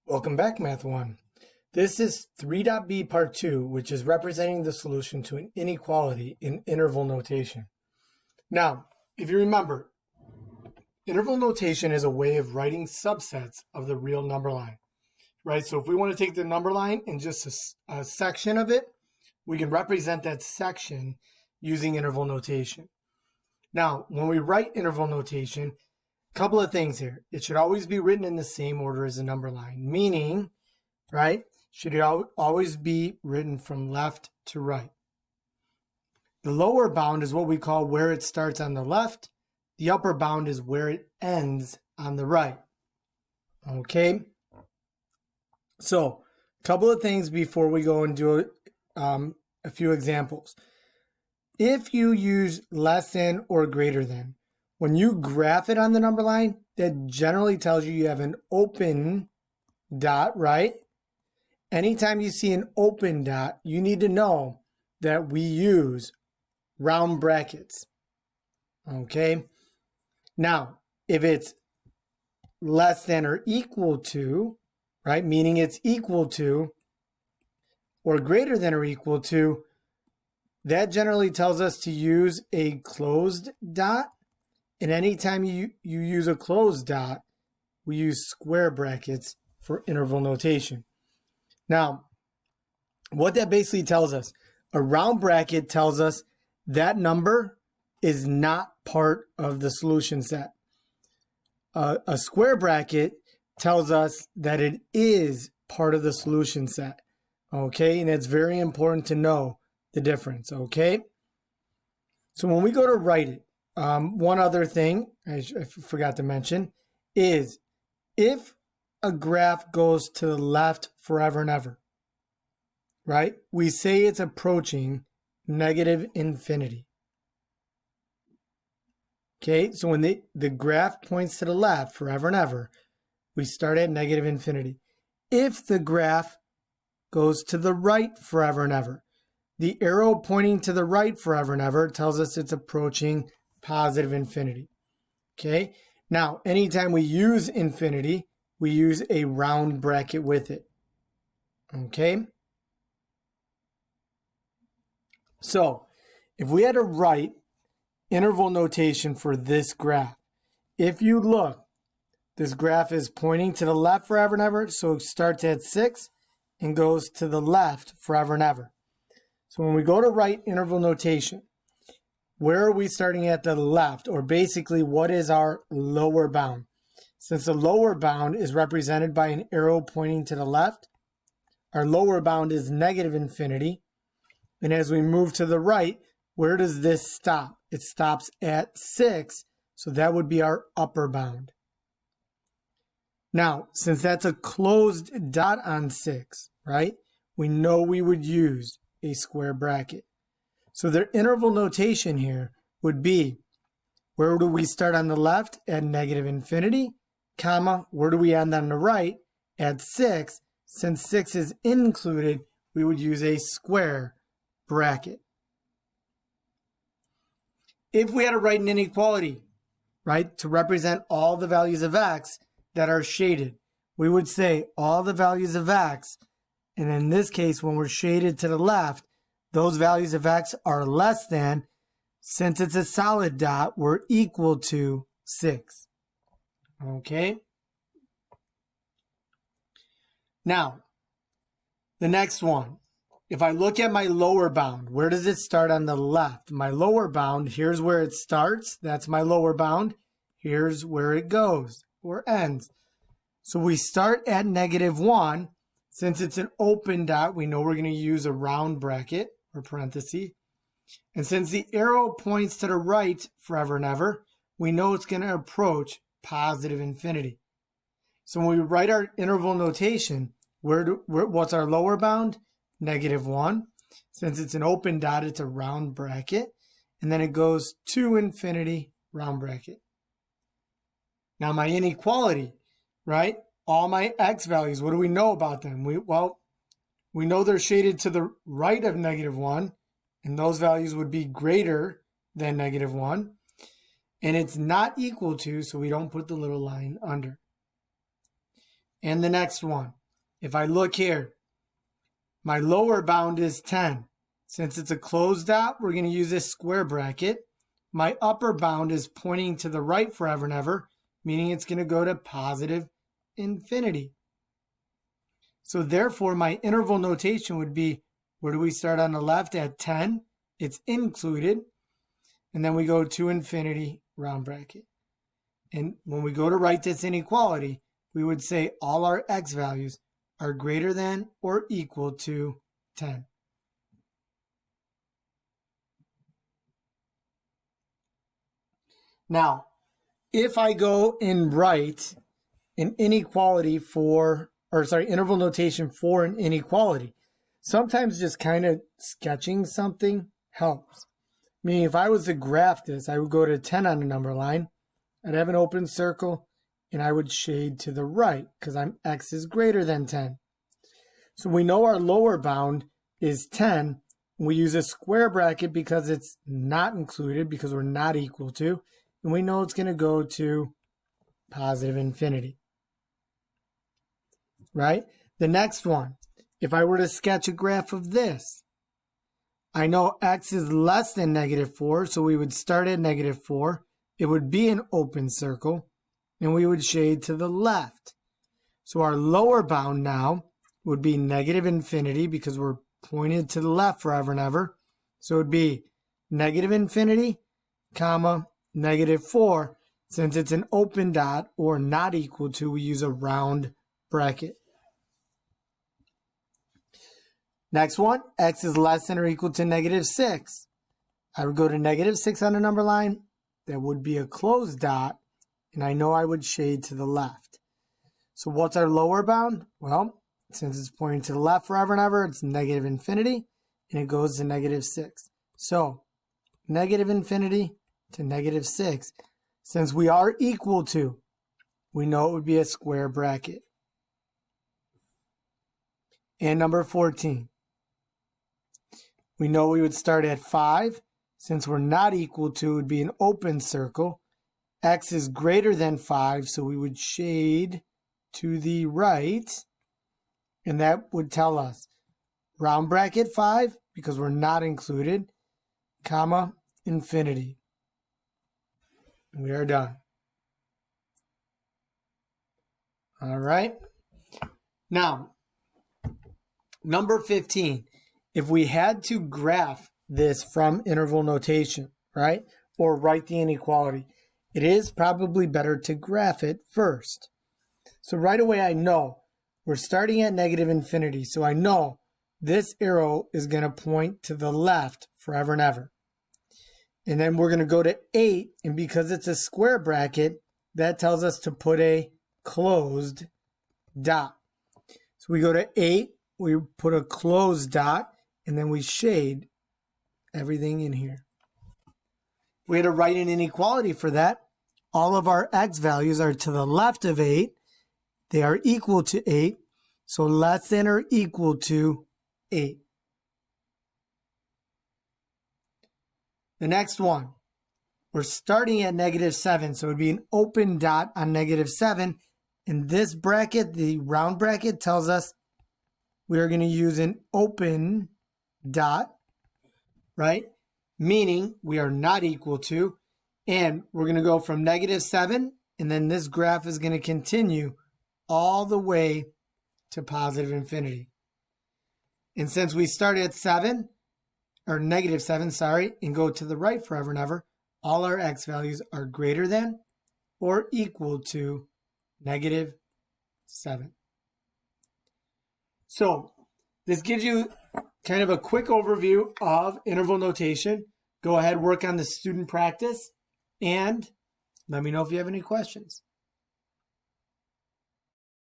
Welcome back, Math 1. This is 3.b part 2, which is representing the solution to an inequality in interval notation. Now, if you remember, interval notation is a way of writing subsets of the real number line, right? So if we want to take the number line and just a section of it, we can represent that section using interval notation. Now, when we write interval notation, couple of things here. It should always be written in the same order as the number line, meaning, right, should always be written from left to right. The lower bound is what we call where it starts on the left. The upper bound is where it ends on the right. Okay? So, a couple of things before we go and do a few examples. If you use less than or greater than, when you graph it on the number line, that generally tells you you have an open dot, right? Anytime you see an open dot, you need to know that we use round brackets, okay? Now, if it's less than or equal to, right, meaning it's equal to or greater than or equal to, that generally tells us to use a closed dot. And anytime you use a closed dot, we use square brackets for interval notation. Now, what that basically tells us, a round bracket tells us that number is not part of the solution set. A square bracket tells us that it is part of the solution set. Okay, and it's very important to know the difference, okay? So when we go to write it, one other thing I forgot to mention is if a graph goes to the left forever and ever, right? We say it's approaching negative infinity. Okay, so when the graph points to the left forever and ever, we start at negative infinity. If the graph goes to the right forever and ever, the arrow pointing to the right forever and ever tells us it's approaching positive infinity. Okay, now anytime we use infinity, we use a round bracket with it. Okay, so if we had to write interval notation for this graph, if you look, this graph is pointing to the left forever and ever, so it starts at 6 and goes to the left forever and ever. So when we go to write interval notation, where are we starting at the left? Or basically, what is our lower bound? Since the lower bound is represented by an arrow pointing to the left, our lower bound is negative infinity. And as we move to the right, where does this stop? It stops at 6, so that would be our upper bound. Now, since that's a closed dot on 6, right, we know we would use a square bracket. So their interval notation here would be, where do we start on the left? At negative infinity, comma, where do we end on the right? At 6. Since 6 is included, we would use a square bracket. If we had to write an inequality, right, to represent all the values of x that are shaded, we would say all the values of x, and in this case, when we're shaded to the left, those values of x are less than, since it's a solid dot, we're equal to 6. Okay? Now, the next one. If I look at my lower bound, where does it start on the left? My lower bound, here's where it starts. That's my lower bound. Here's where it goes, or ends. So we start at -1. Since it's an open dot, we know we're going to use a round bracket or parenthesis. And since the arrow points to the right forever and ever, we know it's going to approach positive infinity. So when we write our interval notation, what's our lower bound? -1. Since it's an open dot, it's a round bracket. And then it goes to infinity, round bracket. Now my inequality, right? All my x values, what do we know about them? We know they're shaded to the right of -1, and those values would be greater than -1. And it's not equal to, so we don't put the little line under. And the next one, if I look here, my lower bound is 10. Since it's a closed dot, we're going to use this square bracket. My upper bound is pointing to the right forever and ever, meaning it's going to go to positive infinity. So therefore, my interval notation would be, where do we start on the left? At 10. It's included. And then we go to infinity, round bracket. And when we go to write this inequality, we would say all our x values are greater than or equal to 10. Now, if I go and write an inequality interval notation for an inequality, sometimes just kind of sketching something helps. Meaning if I was to graph this, I would go to 10 on the number line, I'd have an open circle, and I would shade to the right because x is greater than 10. So we know our lower bound is 10. We use a square bracket because it's not included, because we're not equal to, and we know it's going to go to positive infinity. Right? The next one, if I were to sketch a graph of this, I know x is less than -4, so we would start at -4. It would be an open circle, and we would shade to the left. So our lower bound now would be negative infinity because we're pointed to the left forever and ever. So it would be negative infinity, comma, -4. Since it's an open dot or not equal to, we use a round bracket. Next one, x is less than or equal to -6. I would go to -6 on the number line. That would be a closed dot, and I know I would shade to the left. So what's our lower bound? Well, since it's pointing to the left forever and ever, it's negative infinity, and it goes to -6. So negative infinity to -6. Since we are equal to, we know it would be a square bracket. And number 14. We know we would start at 5. Since we're not equal to, it would be an open circle. X is greater than 5, so we would shade to the right. And that would tell us round bracket 5, because we're not included, comma, infinity. We are done. All right. Now, number 15. If we had to graph this from interval notation, right, or write the inequality, it is probably better to graph it first. So right away I know we're starting at negative infinity, so I know this arrow is going to point to the left forever and ever. And then we're going to go to 8, and because it's a square bracket, that tells us to put a closed dot. So we go to 8, we put a closed dot, and then we shade everything in here. If we had to write an inequality for that, all of our x values are to the left of 8. They are equal to 8, so less than or equal to 8. The next one, we're starting at -7, so it would be an open dot on -7. In this bracket, the round bracket tells us we are going to use an open dot, right? Meaning we are not equal to, and we're going to go from -7, and then this graph is going to continue all the way to positive infinity. And since we start at 7, or -7, sorry, and go to the right forever and ever, all our x values are greater than or equal to -7. So this gives you kind of a quick overview of interval notation. Go ahead, work on the student practice, and let me know if you have any questions.